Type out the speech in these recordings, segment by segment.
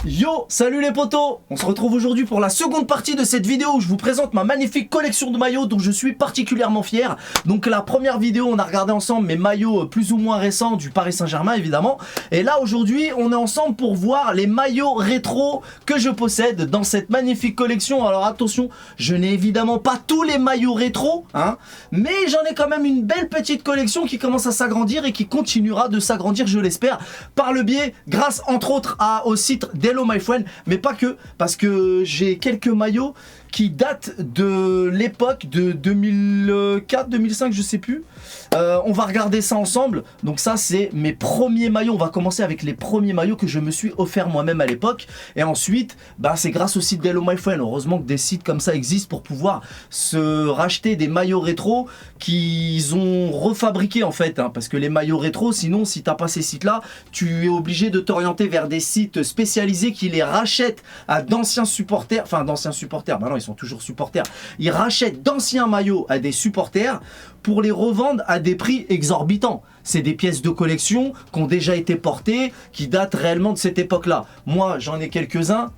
Yo, salut les potos. On se retrouve aujourd'hui pour la seconde partie de cette vidéo où je vous présente ma magnifique collection de maillots dont je suis particulièrement fier. Donc la première vidéo, on a regardé ensemble mes maillots plus ou moins récents du Paris Saint-Germain évidemment. Et là aujourd'hui, on est ensemble pour voir les maillots rétro que je possède dans cette magnifique collection. Alors attention, je n'ai évidemment pas tous les maillots rétro, hein, mais j'en ai quand même une belle petite collection qui commence à s'agrandir et qui continuera de s'agrandir, je l'espère, par le biais, grâce entre autres au site Hello My Friend, mais pas que, parce que j'ai quelques maillots qui datent de l'époque de 2004, 2005, je sais plus. On va regarder ça ensemble. Donc ça, c'est mes premiers maillots. On va commencer avec les premiers maillots que je me suis offert moi-même à l'époque. Et ensuite, c'est grâce au site d'Hello My Friend. Heureusement que des sites comme ça existent pour pouvoir se racheter des maillots rétro qu'ils ont refabriqués en fait. Parce que les maillots rétro, sinon, si t'as pas ces sites-là, tu es obligé de t'orienter vers des sites spécialisés qui les rachètent à d'anciens supporters. Enfin, d'anciens supporters. Bah non, ils sont toujours supporters. Ils rachètent d'anciens maillots à des supporters pour les revendre à des prix exorbitants. C'est des pièces de collection qui ont déjà été portées, qui datent réellement de cette époque-là. Moi, j'en ai quelques-uns.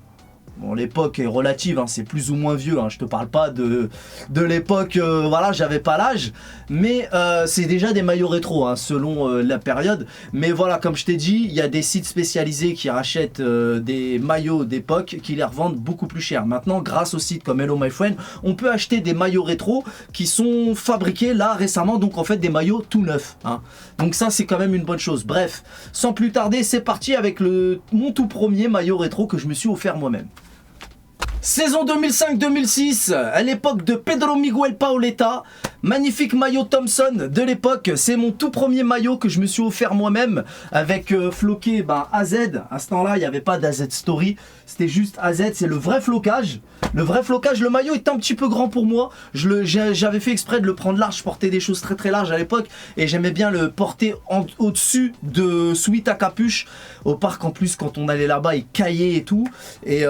Bon, l'époque est relative, c'est plus ou moins vieux, je te parle pas de l'époque, voilà, j'avais pas l'âge, mais c'est déjà des maillots rétro, selon la période. Mais voilà, comme je t'ai dit, il y a des sites spécialisés qui rachètent des maillots d'époque, qui les revendent beaucoup plus cher. Maintenant, grâce aux sites comme Hello My Friend, on peut acheter des maillots rétro qui sont fabriqués là récemment, donc en fait des maillots tout neufs. Donc ça, c'est quand même une bonne chose. Bref, sans plus tarder, c'est parti avec mon tout premier maillot rétro que je me suis offert moi-même. Saison 2005-2006, à l'époque de Pedro Miguel Paoletta, magnifique maillot Thompson de l'époque. C'est mon tout premier maillot que je me suis offert moi-même avec floqué AZ. À ce temps-là, il n'y avait pas d'AZ Story, c'était juste AZ, c'est le vrai flocage. Le vrai flocage, le maillot est un petit peu grand pour moi. J'avais fait exprès de le prendre large, je portais des choses très très larges à l'époque et j'aimais bien le porter au-dessus de sweat à capuche. Au parc en plus, quand on allait là-bas, il caillait et tout. Et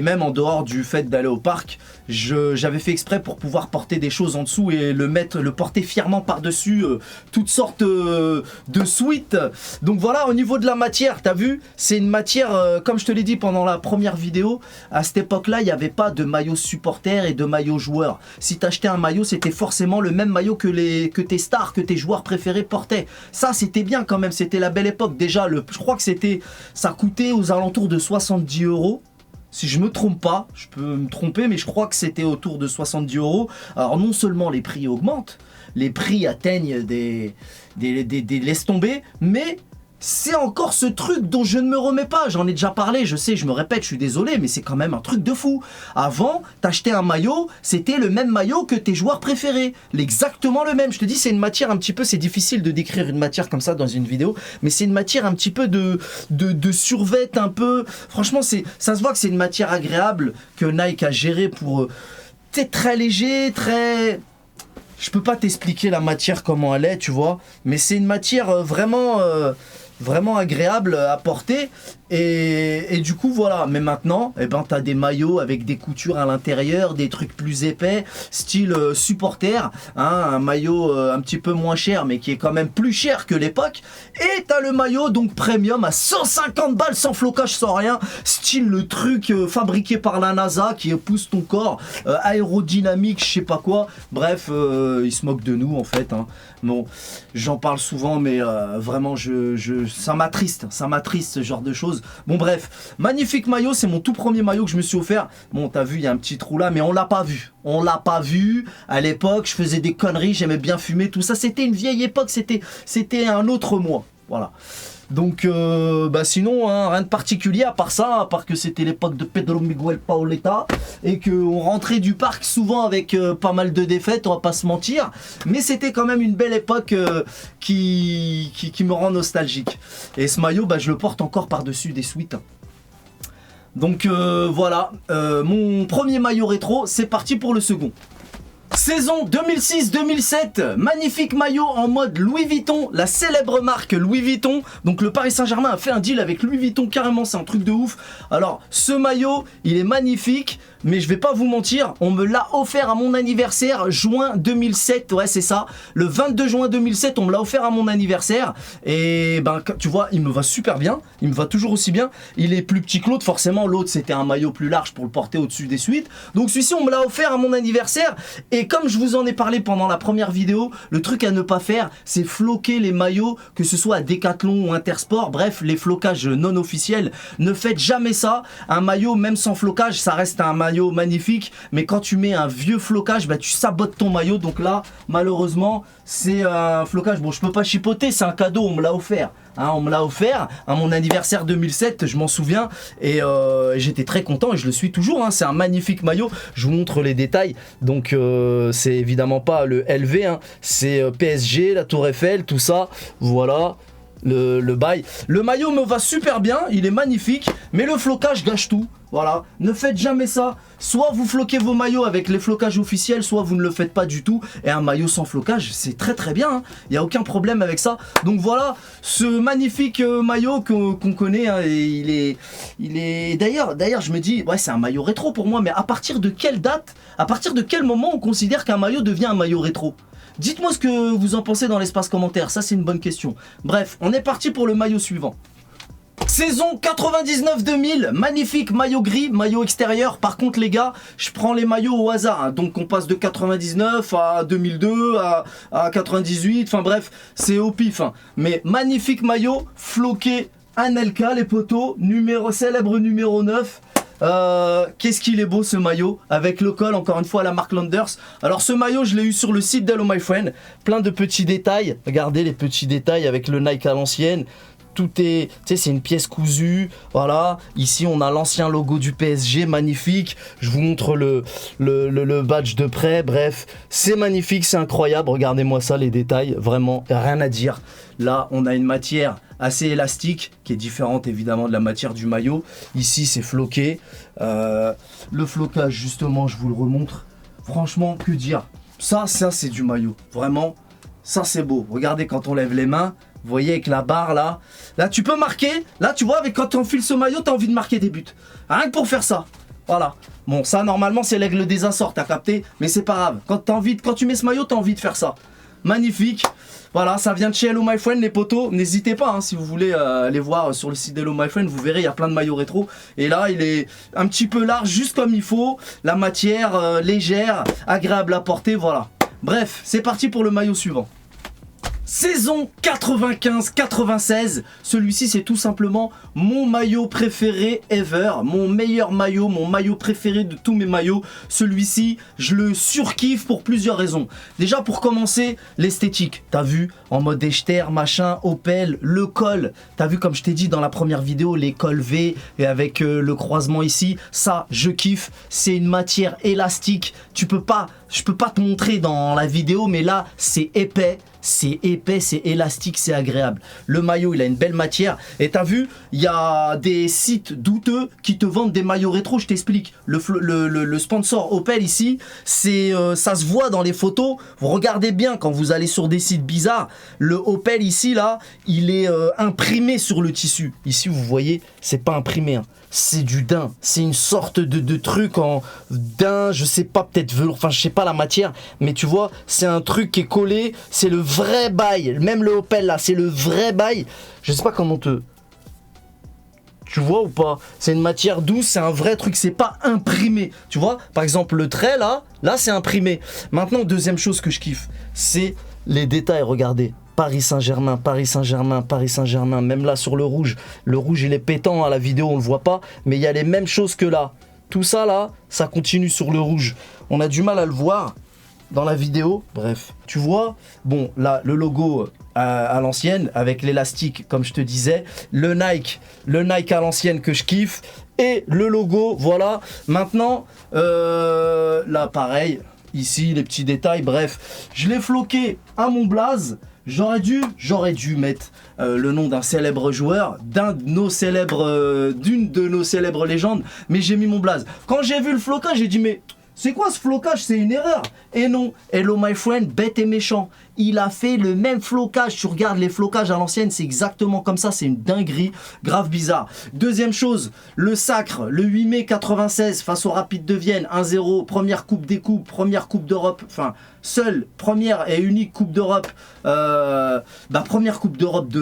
même en dehors du fait d'aller au parc, j'avais fait exprès pour pouvoir porter des choses en dessous et le porter fièrement par-dessus toutes sortes de sweats. Donc voilà, au niveau de la matière, t'as vu, c'est une matière, comme je te l'ai dit pendant la première vidéo, à cette époque-là, il n'y avait pas de maillot supporter et de maillot joueur. Si t'achetais un maillot, c'était forcément le même maillot que tes stars, que tes joueurs préférés portaient. Ça, c'était bien quand même, c'était la belle époque. Déjà, je crois que ça coûtait aux alentours de 70 €. Si je me trompe pas, je peux me tromper, mais je crois que c'était autour de 70 €. Alors non seulement les prix augmentent, les prix atteignent des laisse tomber, mais c'est encore ce truc dont je ne me remets pas. J'en ai déjà parlé, je sais, je me répète, je suis désolé, mais c'est quand même un truc de fou. Avant, t'achetais un maillot, c'était le même maillot que tes joueurs préférés. Exactement le même. Je te dis, c'est une matière un petit peu, c'est difficile de décrire une matière comme ça dans une vidéo, mais c'est une matière un petit peu de survêt un peu. Franchement, ça se voit que c'est une matière agréable que Nike a géré pour... c'est très léger, très... Je peux pas t'expliquer la matière comment elle est, tu vois, mais c'est une matière vraiment agréable à porter et du coup voilà. Mais maintenant t'as des maillots avec des coutures à l'intérieur, des trucs plus épais, style supporter, un maillot un petit peu moins cher mais qui est quand même plus cher que l'époque. Et t'as le maillot donc premium à 150 balles sans flocage, sans rien, style le truc fabriqué par la NASA qui épouse ton corps, aérodynamique, je sais pas quoi. Bref, ils se moquent de nous en fait. Bon, j'en parle souvent, mais vraiment ça m'attriste ce genre de choses. Bon bref, magnifique maillot, c'est mon tout premier maillot que je me suis offert. Bon, t'as vu, il y a un petit trou là, mais on l'a pas vu. On l'a pas vu. À l'époque, je faisais des conneries, j'aimais bien fumer, tout ça. C'était une vieille époque, c'était un autre moi. Voilà. Donc, sinon, rien de particulier à part ça, à part que c'était l'époque de Pedro Miguel Paoletta et qu'on rentrait du parc souvent avec pas mal de défaites, on va pas se mentir, mais c'était quand même une belle époque qui me rend nostalgique. Et ce maillot, je le porte encore par-dessus des sweats. Donc voilà, mon premier maillot rétro, c'est parti pour le second. Saison 2006-2007, magnifique maillot en mode Louis Vuitton, la célèbre marque Louis Vuitton. Donc le Paris Saint-Germain a fait un deal avec Louis Vuitton, carrément c'est un truc de ouf. Alors ce maillot, il est magnifique. mais je vais pas vous mentir, on me l'a offert à mon anniversaire, juin 2007, ouais c'est ça, le 22 juin 2007, on me l'a offert à mon anniversaire, et ben tu vois, il me va super bien, il me va toujours aussi bien, il est plus petit que l'autre, forcément l'autre c'était un maillot plus large pour le porter au-dessus des suites, donc celui-ci on me l'a offert à mon anniversaire, et comme je vous en ai parlé pendant la première vidéo, le truc à ne pas faire, c'est floquer les maillots, que ce soit à Decathlon ou Intersport, bref, les flocages non officiels, ne faites jamais ça, un maillot même sans flocage, ça reste un maillot magnifique, mais quand tu mets un vieux flocage, bah, tu sabotes ton maillot, donc là, malheureusement, c'est un flocage, bon je peux pas chipoter, c'est un cadeau, on me l'a offert. Hein, on me l'a offert à mon anniversaire 2007, je m'en souviens, et j'étais très content et je le suis toujours, hein, c'est un magnifique maillot, je vous montre les détails, donc c'est évidemment pas le LV, hein, c'est PSG, la Tour Eiffel, tout ça, voilà. Le bail. Le maillot me va super bien, il est magnifique, mais le flocage gâche tout. Voilà, ne faites jamais ça. Soit vous floquez vos maillots avec les flocages officiels, soit vous ne le faites pas du tout. Et un maillot sans flocage, c'est très très bien, hein. Il n'y a aucun problème avec ça. Donc voilà, ce magnifique maillot qu'on connaît, hein, et il est... D'ailleurs, je me dis, ouais, c'est un maillot rétro pour moi, mais à partir de quelle date, à partir de quel moment on considère qu'un maillot devient un maillot rétro ? Dites-moi ce que vous en pensez dans l'espace commentaire, ça c'est une bonne question. Bref, on est parti pour le maillot suivant. Saison 99-2000, magnifique maillot gris, maillot extérieur. Par contre les gars, je prends les maillots au hasard, hein. Donc on passe de 99 à 2002 à 98, enfin bref, c'est au pif, hein. Mais magnifique maillot, floqué, Anelka les poteaux, célèbre numéro 9. Qu'est-ce qu'il est beau ce maillot, avec le col encore une fois à la marque Landers. Alors ce maillot je l'ai eu sur le site d'Hello My Friend, plein de petits détails, regardez les petits détails avec le Nike à l'ancienne. Tout est, tu sais, c'est une pièce cousue, voilà. Ici on a l'ancien logo du PSG, magnifique. Je vous montre le badge de près, bref, c'est magnifique, c'est incroyable. Regardez-moi ça, les détails, vraiment, rien à dire. Là, on a une matière assez élastique, qui est différente évidemment de la matière du maillot. Ici, c'est floqué. Le flocage, justement, je vous le remontre. Franchement, que dire? Ça c'est du maillot, vraiment. Ça, c'est beau. Regardez quand on lève les mains. Vous voyez avec la barre là, tu peux marquer, là tu vois avec quand tu enfiles ce maillot, tu as envie de marquer des buts. Rien que pour faire ça, voilà. Bon ça normalement c'est l'aigle des Açores, t'as capté, mais c'est pas grave. Quand tu mets ce maillot, tu as envie de faire ça. Magnifique, voilà, ça vient de chez Hello My Friend les potos, n'hésitez pas hein, si vous voulez aller voir sur le site d'Hello My Friend, vous verrez il y a plein de maillots rétro. Et là il est un petit peu large, juste comme il faut, la matière légère, agréable à porter, voilà. Bref, c'est parti pour le maillot suivant. Saison 95-96, celui-ci c'est tout simplement mon maillot préféré ever, mon meilleur maillot, mon maillot préféré de tous mes maillots. Celui-ci, je le surkiffe pour plusieurs raisons. Déjà pour commencer, l'esthétique, t'as vu, en mode Echter, machin, Opel, le col, t'as vu comme je t'ai dit dans la première vidéo, les cols V et avec le croisement ici, ça je kiffe, c'est une matière élastique, je peux pas te montrer dans la vidéo mais là c'est épais, c'est élastique, c'est agréable. Le maillot, il a une belle matière. Et t'as vu, il y a des sites douteux qui te vendent des maillots rétro. Je t'explique. Le sponsor Opel ici, ça se voit dans les photos. Vous regardez bien quand vous allez sur des sites bizarres. Le Opel ici, là, il est imprimé sur le tissu. Ici, vous voyez, c'est pas imprimé, hein. C'est du daim, c'est une sorte de truc en daim, je sais pas, peut-être velours, enfin je sais pas la matière, mais tu vois, c'est un truc qui est collé, c'est le vrai bail, même le Opel là, c'est le vrai bail, je sais pas comment tu vois ou pas, c'est une matière douce, c'est un vrai truc, c'est pas imprimé, tu vois, par exemple le trait là c'est imprimé. Maintenant, deuxième chose que je kiffe, c'est les détails, regardez. Paris Saint-Germain, Paris Saint-Germain, Paris Saint-Germain, même là sur le rouge il est pétant à la vidéo, on le voit pas, mais il y a les mêmes choses que là. Tout ça là, ça continue sur le rouge. On a du mal à le voir dans la vidéo, bref. Tu vois, bon là, le logo à l'ancienne, avec l'élastique, comme je te disais, le Nike à l'ancienne que je kiffe, et le logo, voilà. Maintenant, là pareil, ici les petits détails, bref. Je l'ai floqué à mon blaze. J'aurais dû mettre le nom d'un célèbre joueur, d'une de nos célèbres légendes, mais j'ai mis mon blaze. Quand j'ai vu le flocage, j'ai dit mais c'est quoi ce flocage? C'est une erreur. Et non, Hello My Friend, bête et méchant. il a fait le même flocage. Tu regardes les flocages à l'ancienne, c'est exactement comme ça, c'est une dinguerie, grave bizarre. Deuxième chose, le sacre, le 8 mai 96 face au Rapide de Vienne, 1-0, première coupe des coupes, première coupe d'Europe, enfin, seule, première et unique coupe d'Europe, première coupe d'Europe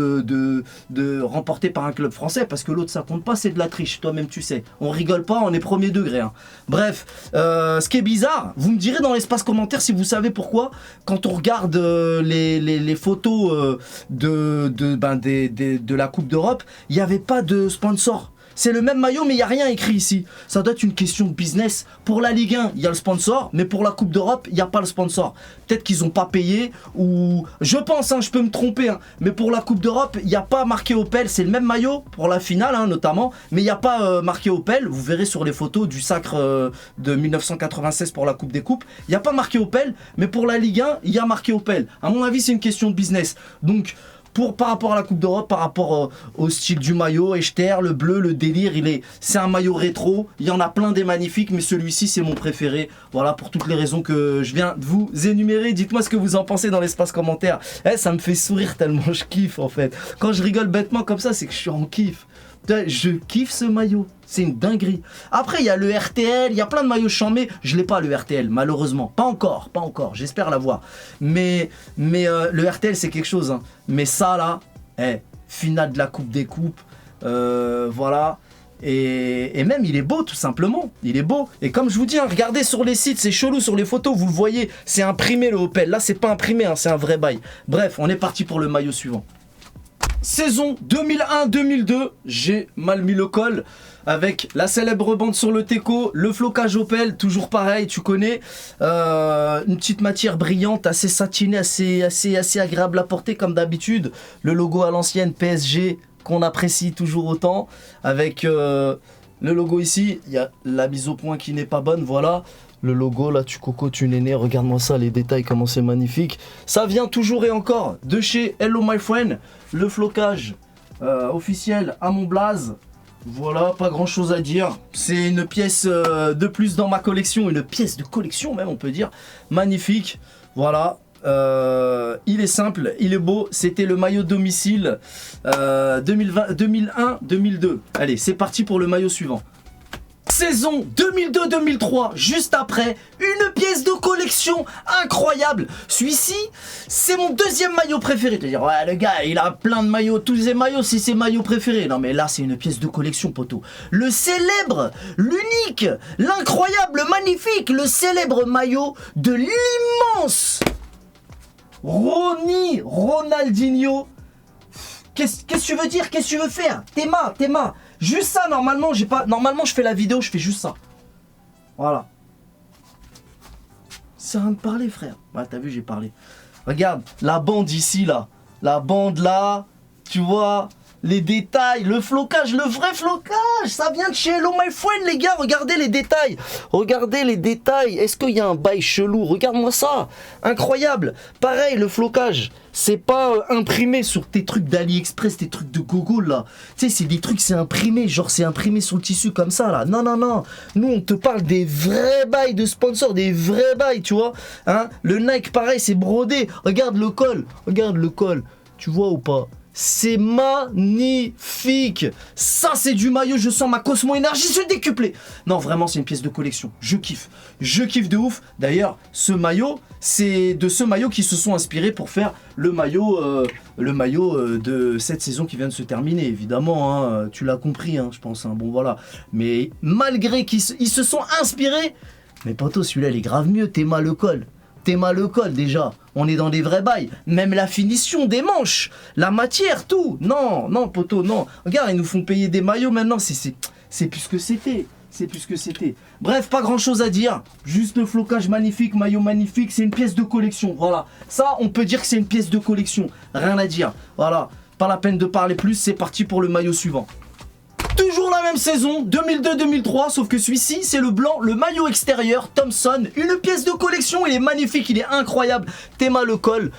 remportée par un club français, parce que l'autre ça compte pas, c'est de la triche, toi-même tu sais. On rigole pas, on est premier degré. Hein. Bref, ce qui est bizarre, vous me direz dans l'espace commentaire si vous savez pourquoi, quand on regarde les photos de la Coupe d'Europe, il n'y avait pas de sponsor. C'est le même maillot, mais il n'y a rien écrit ici. Ça doit être une question de business. Pour la Ligue 1, il y a le sponsor, mais pour la Coupe d'Europe, il n'y a pas le sponsor. Peut-être qu'ils n'ont pas payé, ou... Je pense, je peux me tromper, mais pour la Coupe d'Europe, il n'y a pas marqué Opel. C'est le même maillot, pour la finale notamment, mais il n'y a pas marqué Opel. Vous verrez sur les photos du sacre de 1996 pour la Coupe des Coupes. Il n'y a pas marqué Opel, mais pour la Ligue 1, il y a marqué Opel. À mon avis, c'est une question de business. Donc... par rapport à la Coupe d'Europe, par rapport au style du maillot, Echter, le bleu, le délire, c'est un maillot rétro. Il y en a plein des magnifiques, mais celui-ci c'est mon préféré. Voilà, pour toutes les raisons que je viens de vous énumérer. Dites-moi ce que vous en pensez dans l'espace commentaire. Ça me fait sourire tellement je kiffe en fait. Quand je rigole bêtement comme ça, c'est que je suis en kiff. Je kiffe ce maillot, c'est une dinguerie. Après il y a le RTL, il y a plein de maillots chambés. Je l'ai pas le RTL malheureusement, pas encore, j'espère l'avoir. Mais le RTL c'est quelque chose. Mais ça là, finale de la Coupe des Coupes, voilà. Et même il est beau tout simplement, il est beau. Et comme je vous dis, regardez sur les sites, c'est chelou sur les photos, vous le voyez, c'est imprimé le Opel. Là c'est pas imprimé, c'est un vrai bail. Bref, on est parti pour le maillot suivant. Saison 2001-2002, j'ai mal mis le col avec la célèbre bande sur le Teco, le flocage Opel, toujours pareil, tu connais, une petite matière brillante, assez satinée, assez agréable à porter comme d'habitude, le logo à l'ancienne PSG qu'on apprécie toujours autant, avec le logo ici, il y a la mise au point qui n'est pas bonne, voilà. Le logo, là, tu coco, tu néné, regarde-moi ça, les détails, comment c'est magnifique. Ça vient toujours et encore de chez Hello My Friend, le flocage officiel à mon blaze. Voilà, pas grand chose à dire. C'est une pièce de plus dans ma collection, une pièce de collection même, on peut dire. Magnifique, voilà. Il est simple, il est beau. C'était le maillot domicile 2001-2002. Allez, c'est parti pour le maillot suivant. Saison 2002-2003, juste après, une pièce de collection incroyable. Celui-ci, c'est mon deuxième maillot préféré. C'est-à-dire, ouais, le gars, il a plein de maillots. Tous ses maillots, c'est ses maillots préférés. Non, mais là, c'est une pièce de collection, poteau. Le célèbre, l'unique, l'incroyable, le magnifique, le célèbre maillot de l'immense Ronaldinho. Qu'est-ce que tu veux dire? Qu'est-ce que tu veux faire? Tes mains. Juste ça, normalement, normalement, je fais la vidéo, je fais juste ça. Voilà. C'est rien de parler, frère. Ouais, t'as vu, j'ai parlé. Regarde, la bande ici, là. La bande là. Tu vois, les détails, le flocage, le vrai flocage. Ça vient de chez Hello My Friend, les gars. Regardez les détails. Regardez les détails. Est-ce qu'il y a un bail chelou? Regarde-moi ça. Incroyable. Pareil, le flocage. C'est pas imprimé sur tes trucs d'AliExpress, tes trucs de Google là. Tu sais, c'est des trucs, c'est imprimé, genre c'est imprimé sur le tissu comme ça là. Non. Nous, on te parle des vrais bails de sponsors, des vrais bails, tu vois. Le Nike, pareil, c'est brodé. Regarde le col. Tu vois ou pas? C'est magnifique. Ça, c'est du maillot. Je sens ma Cosmo énergie se décupler. Non, vraiment, c'est une pièce de collection. Je kiffe de ouf. D'ailleurs, ce maillot, c'est de ce maillot qu'ils se sont inspirés pour faire le maillot de cette saison qui vient de se terminer. Évidemment, tu l'as compris, je pense. Bon, voilà. Mais malgré qu'ils se sont inspirés, mais poto, celui-là, il est grave mieux. T'es mal le col déjà. On est dans des vrais bails. Même la finition des manches, la matière, tout. Non, poto, non. Regarde, ils nous font payer des maillots maintenant. C'est plus ce que c'était. Bref, pas grand chose à dire. Juste le flocage magnifique, maillot magnifique. C'est une pièce de collection. Voilà. Ça, on peut dire que c'est une pièce de collection. Rien à dire. Voilà. Pas la peine de parler plus. C'est parti pour le maillot suivant. Toujours la même saison, 2002-2003, sauf que celui-ci, c'est le blanc, le maillot extérieur, Thompson, une pièce de collection, il est magnifique, il est incroyable. Théma le col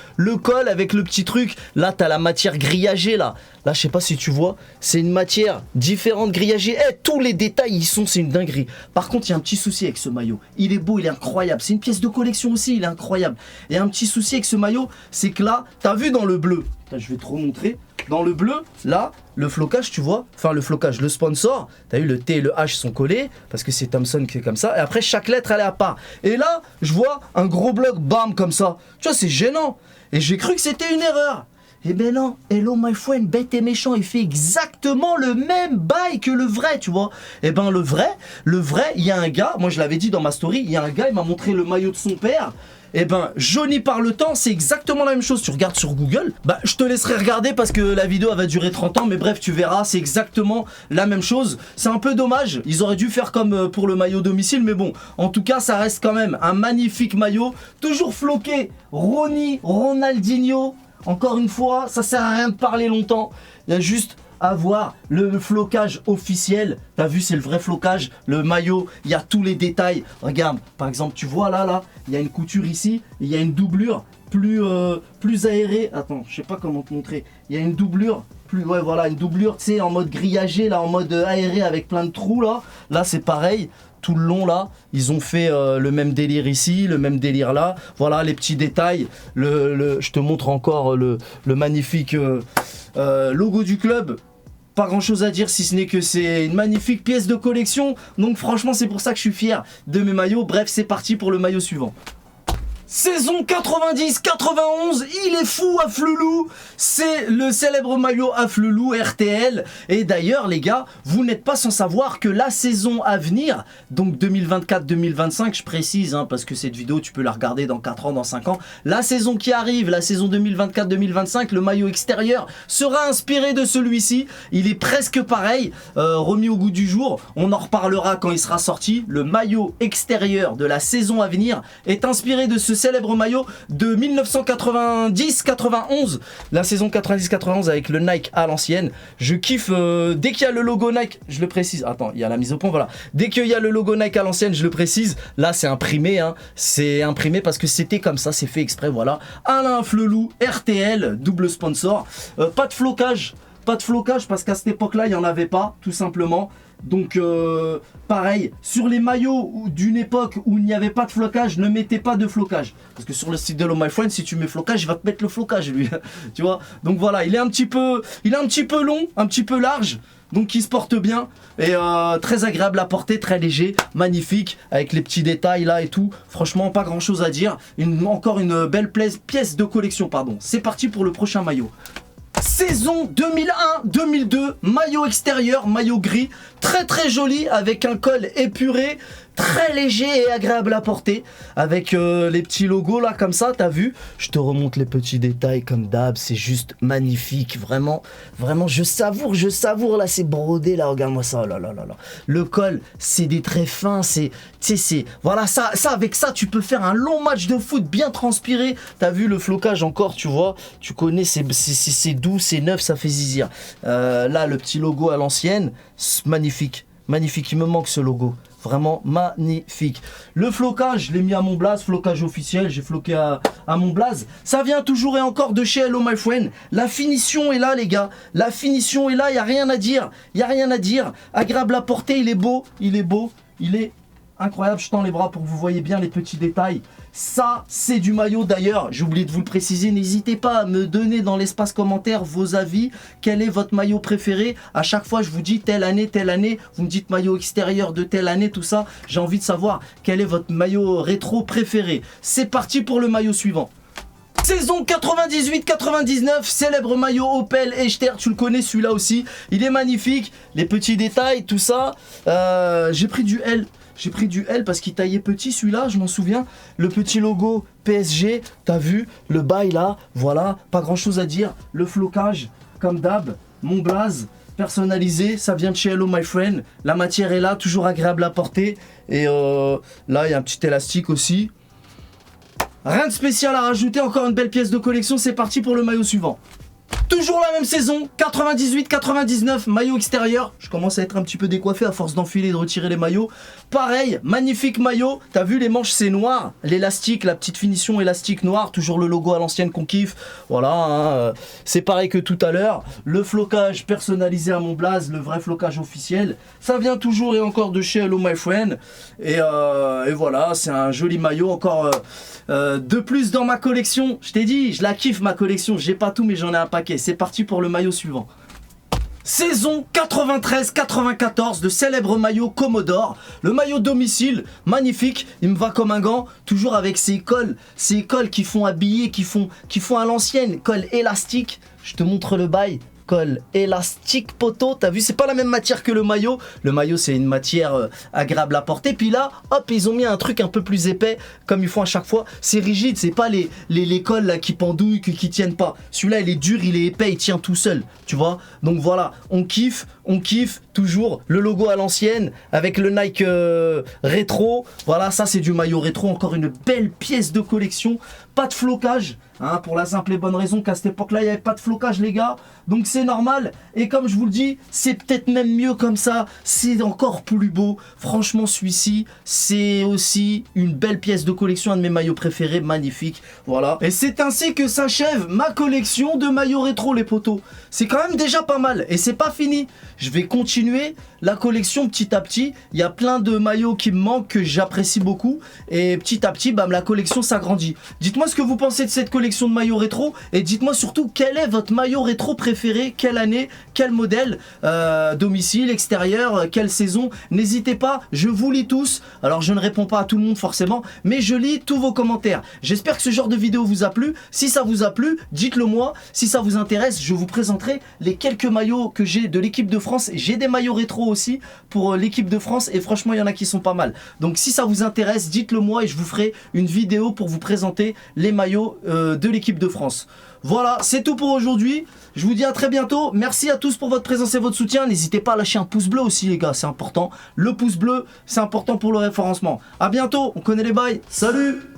avec le petit truc, là t'as la matière grillagée là. Là, je sais pas si tu vois, c'est une matière différente grillagée. Eh, tous les détails, c'est une dinguerie. Par contre, il y a un petit souci avec ce maillot. Il est beau, il est incroyable. C'est une pièce de collection aussi, il est incroyable. Et un petit souci avec ce maillot, c'est que là, t'as vu dans le bleu. Je vais te remontrer. Dans le bleu, là, le flocage, tu vois, enfin le flocage, le sponsor, t'as vu le T et le H sont collés, parce que c'est Thompson qui est comme ça, et après chaque lettre elle est à part. Et là, je vois un gros bloc, bam, comme ça. Tu vois, c'est gênant. Et j'ai cru que c'était une erreur. Eh ben non, Hello My Friend, bête et méchant, il fait exactement le même bail que le vrai, tu vois. Eh ben le vrai, il y a un gars, moi je l'avais dit dans ma story, il y a un gars, il m'a montré le maillot de son père. Eh ben, jauni par le temps, c'est exactement la même chose. Tu regardes sur Google, bah je te laisserai regarder parce que la vidéo elle va durer 30 ans, mais bref, tu verras, c'est exactement la même chose. C'est un peu dommage, ils auraient dû faire comme pour le maillot domicile, mais bon, en tout cas, ça reste quand même un magnifique maillot, toujours floqué, Ronaldinho. Encore une fois, ça sert à rien de parler longtemps, il y a juste à voir le flocage officiel. T'as vu, c'est le vrai flocage. Le maillot, il y a tous les détails. Regarde, par exemple, tu vois là, il y a une couture ici, il y a une doublure plus aérée. Attends, je sais pas comment te montrer. Il y a une doublure ouais, voilà, une doublure, tu sais, en mode grillagé, là, en mode aéré avec plein de trous, là. Là, c'est pareil. Tout le long là, ils ont fait le même délire ici, le même délire là. Voilà les petits détails. Je te montre encore le magnifique logo du club. Pas grand chose à dire si ce n'est que c'est une magnifique pièce de collection. Donc franchement c'est pour ça que je suis fier de mes maillots. Bref, c'est parti pour le maillot suivant. Saison 90-91, il est fou Afflelou, c'est le célèbre maillot Afflelou RTL. Et d'ailleurs les gars, vous n'êtes pas sans savoir que la saison à venir, donc 2024-2025, je précise, hein, parce que cette vidéo tu peux la regarder dans 4 ans, dans 5 ans. La saison qui arrive, la saison 2024-2025, le maillot extérieur sera inspiré de celui-ci. Il est presque pareil, remis au goût du jour. On en reparlera quand il sera sorti. Le maillot extérieur de la saison à venir est inspiré de ce célèbre maillot de 1990-91, la saison 90-91 avec le Nike à l'ancienne. Je kiffe dès qu'il y a le logo Nike, je le précise. Attends, il y a la mise au point, voilà. Dès qu'il y a le logo Nike à l'ancienne, je le précise. Là, c'est imprimé, hein. C'est imprimé parce que c'était comme ça, c'est fait exprès, voilà. Alain Afflelou, RTL, double sponsor. Pas de flocage parce qu'à cette époque-là, il n'y en avait pas, tout simplement. Donc pareil, sur les maillots d'une époque où il n'y avait pas de flocage, ne mettez pas de flocage. Parce que sur le site de Hello My Friend, si tu mets flocage, il va te mettre le flocage lui. Tu vois. Donc voilà, il est un petit peu long, un petit peu large. Donc il se porte bien et très agréable à porter, très léger, magnifique, avec les petits détails là et tout. Franchement, pas grand chose à dire. Encore une belle pièce de collection, pardon. C'est parti pour le prochain maillot. Saison 2001-2002, maillot extérieur, maillot gris, très très joli avec un col épuré, très léger et agréable à porter, avec les petits logos là comme ça, t'as vu? Je te remonte les petits détails comme d'hab, c'est juste magnifique, vraiment, vraiment, je savoure là, c'est brodé là, regarde-moi ça, oh là là là là. Le col, c'est des traits fins, c'est, tu sais, c'est, voilà, ça avec ça, tu peux faire un long match de foot bien transpiré, t'as vu le flocage encore, tu vois, tu connais, c'est doux, c'est neuf, ça fait zizir. Là, le petit logo à l'ancienne, magnifique, magnifique, il me manque ce logo. Vraiment magnifique. Le flocage, je l'ai mis à mon blaze, flocage officiel, j'ai floqué à mon blaze. Ça vient toujours et encore de chez Hello My Friend. La finition est là les gars, la finition est là, il n'y a rien à dire. Il n'y a rien à dire. Agréable à porter, il est beau, il est incroyable. Je tends les bras pour que vous voyez bien les petits détails. Ça, c'est du maillot d'ailleurs. J'ai oublié de vous le préciser. N'hésitez pas à me donner dans l'espace commentaire vos avis. Quel est votre maillot préféré? À chaque fois, je vous dis telle année. Vous me dites maillot extérieur de telle année, tout ça. J'ai envie de savoir quel est votre maillot rétro préféré. C'est parti pour le maillot suivant. Saison 98-99, célèbre maillot Opel Echter, tu le connais celui-là aussi. Il est magnifique. Les petits détails, tout ça. J'ai pris du L. J'ai pris du L parce qu'il taillait petit celui-là, je m'en souviens. Le petit logo PSG, t'as vu, le bail là, voilà, pas grand chose à dire. Le flocage, comme d'hab, mon blaze, personnalisé, ça vient de chez Hello My Friend. La matière est là, toujours agréable à porter. Et là, il y a un petit élastique aussi. Rien de spécial à rajouter, encore une belle pièce de collection, c'est parti pour le maillot suivant. Toujours la même saison, 98-99, maillot extérieur. Je commence à être un petit peu décoiffé à force d'enfiler et de retirer les maillots. Pareil, magnifique maillot. T'as vu, les manches c'est noir. L'élastique, la petite finition élastique noire. Toujours le logo à l'ancienne qu'on kiffe. Voilà, hein, c'est pareil que tout à l'heure. Le flocage personnalisé à mon blaze, le vrai flocage officiel. Ça vient toujours et encore de chez Hello My Friend. Et voilà, c'est un joli maillot. Encore de plus dans ma collection. Je t'ai dit, je la kiffe ma collection. J'ai pas tout mais j'en ai un paquet. C'est parti pour le maillot suivant. Saison 93-94, le célèbre maillot Commodore, le maillot domicile, magnifique, il me va comme un gant, toujours avec ces cols qui font habiller, qui font à l'ancienne, colle élastique, je te montre le bail. Colle élastique poteau, t'as vu, c'est pas la même matière que le maillot c'est une matière agréable à porter, puis là hop ils ont mis un truc un peu plus épais comme ils font à chaque fois, c'est rigide, c'est pas les cols là qui pendouillent, qui tiennent pas, celui-là il est dur, il est épais, il tient tout seul, tu vois, donc voilà, on kiffe toujours le logo à l'ancienne avec le Nike rétro, voilà, ça c'est du maillot rétro, encore une belle pièce de collection, pas de flocage, hein, pour la simple et bonne raison qu'à cette époque là il n'y avait pas de flocage les gars, donc c'est normal, et comme je vous le dis, c'est peut-être même mieux comme ça, c'est encore plus beau, franchement celui-ci, c'est aussi une belle pièce de collection, un de mes maillots préférés, magnifique, voilà, et c'est ainsi que s'achève ma collection de maillots rétro les potos, c'est quand même déjà pas mal, et c'est pas fini, je vais continuer la collection petit à petit, il y a plein de maillots qui me manquent, que j'apprécie beaucoup, et petit à petit, bam, la collection s'agrandit. Dites-moi ce que vous pensez de cette collection de maillots rétro, et dites-moi surtout quel est votre maillot rétro préféré, quelle année, quel modèle, domicile, extérieur, quelle saison, n'hésitez pas, je vous lis tous, alors je ne réponds pas à tout le monde forcément, mais je lis tous vos commentaires. J'espère que ce genre de vidéo vous a plu, si ça vous a plu, dites-le moi, si ça vous intéresse, je vous présenterai les quelques maillots que j'ai de l'équipe de France, j'ai des maillots rétro aussi pour l'équipe de France, et franchement il y en a qui sont pas mal, donc si ça vous intéresse, dites-le moi et je vous ferai une vidéo pour vous présenter les maillots de l'équipe de France. Voilà, c'est tout pour aujourd'hui. Je vous dis à très bientôt. Merci à tous pour votre présence et votre soutien. N'hésitez pas à lâcher un pouce bleu aussi les gars, c'est important. Le pouce bleu, c'est important pour le référencement. À bientôt, on connaît les bails. Salut!